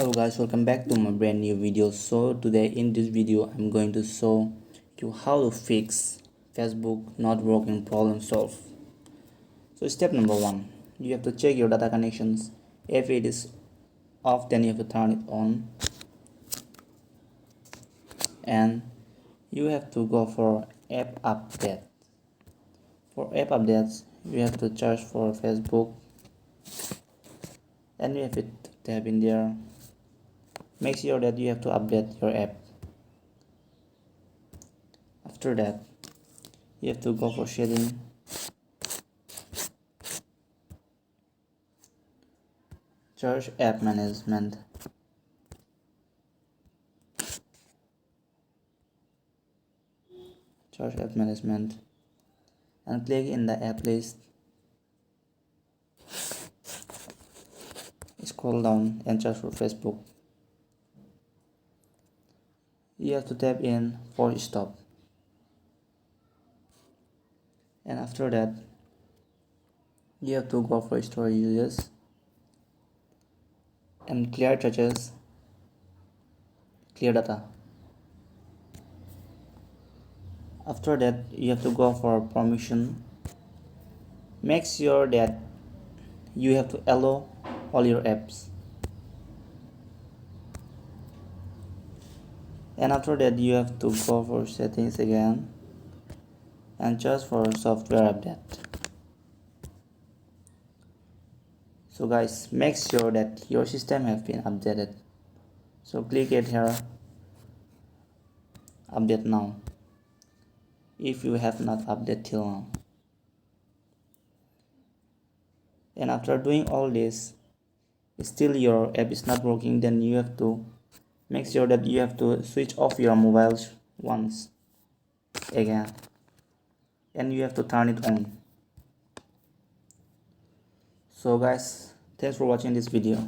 Hello guys, welcome back to my brand new video. So today in this video I'm going to show you how to fix Facebook not working problem solve. So step number 1, you have to check your data connections. If it is off, then you have to turn it on, and you have to go for app update. For app updates you have to search for Facebook and you have to tap in there. Make sure that you have to update your app. After that you have to go for setting, search app management, and click in the app list. Scroll down and search for Facebook. You have to tap in force stop, and after that you have to go for store users and clear touches, clear data. After that you have to go for permission. Make sure that you have to allow all your apps, and after that you have to go for settings again and just for software update. So guys, make sure that your system have been updated. So click it here, update now, if you have not updated till now. And after doing all this still your app is not working, then you have to make sure that you have to switch off your mobiles once again and you have to turn it on. So guys, thanks for watching this video.